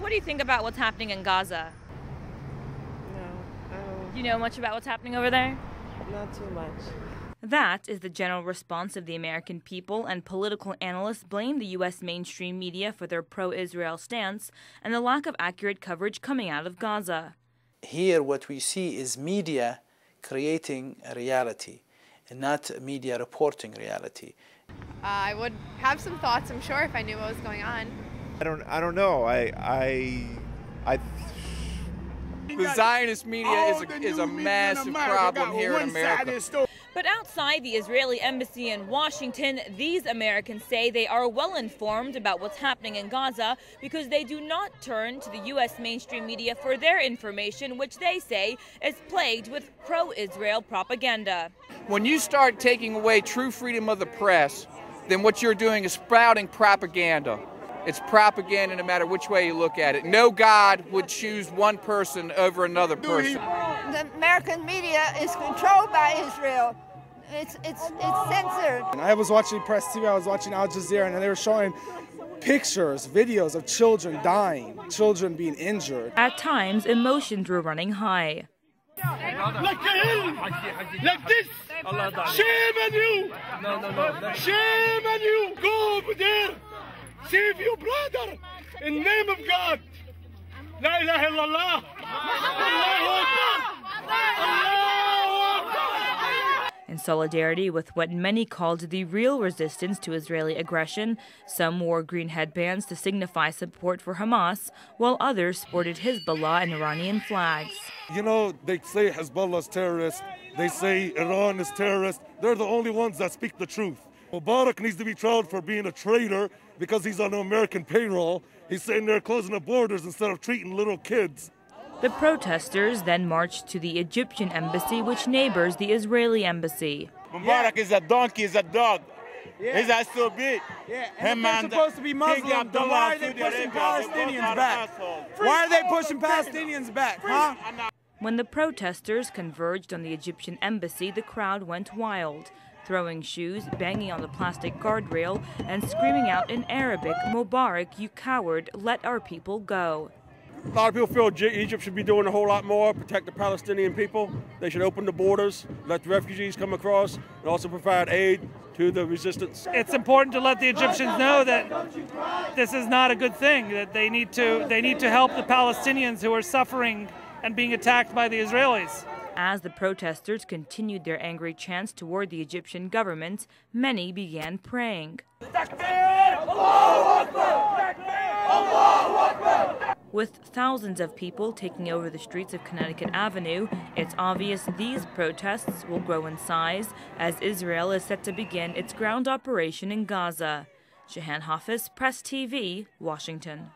What do you think about what's happening in Gaza? No, I don't. Do you know much about what's happening over there? Not too much. That is the general response of the American people, and political analysts blame the U.S. mainstream media for their pro-Israel stance and the lack of accurate coverage coming out of Gaza. Here what we see is media creating a reality and not media reporting reality. I would have some thoughts, I'm sure, if I knew what was going on. I don't know. The Zionist media is a massive problem here in America. But outside the Israeli embassy in Washington, these Americans say they are well informed about what's happening in Gaza because they do not turn to the U.S. mainstream media for their information, which they say is plagued with pro-Israel propaganda. When you start taking away true freedom of the press, then what you're doing is sprouting propaganda. It's propaganda no matter which way you look at it. No God would choose one person over another person. The American media is controlled by Israel. It's censored. And I was watching Press TV, I was watching Al Jazeera, and they were showing pictures, videos of children dying, children being injured. At times, emotions were running high. Like this! Shame on you! No. Shame on you! Go over there! Save your brother! In the name of God! La ilaha illallah! Allahu Akbar! Allahu Akbar! In solidarity with what many called the real resistance to Israeli aggression, some wore green headbands to signify support for Hamas, while others sported Hezbollah and Iranian flags. You know, they say Hezbollah is terrorist, they say Iran is terrorist. They're the only ones that speak the truth. Mubarak needs to be tried for being a traitor because he's on the American payroll. He's sitting there closing the borders instead of treating little kids. The protesters then marched to the Egyptian embassy, which neighbors the Israeli embassy. Mubarak is a donkey, is a dog. He's a so big. And they're supposed to be Muslim, then why are they pushing Palestinians back? Why are they pushing Palestinians back, huh? When the protesters converged on the Egyptian embassy, the crowd went wild, throwing shoes, banging on the plastic guardrail, and screaming out in Arabic, "Mubarak, you coward, let our people go." A lot of people feel Egypt should be doing a whole lot more, protect the Palestinian people. They should open the borders, let the refugees come across, and also provide aid to the resistance. It's important to let the Egyptians know that this is not a good thing, that they need to help the Palestinians who are suffering and being attacked by the Israelis. As the protesters continued their angry chants toward the Egyptian government, many began praying. With thousands of people taking over the streets of Connecticut Avenue, it's obvious these protests will grow in size as Israel is set to begin its ground operation in Gaza. Shahan Hafiz, Press TV, Washington.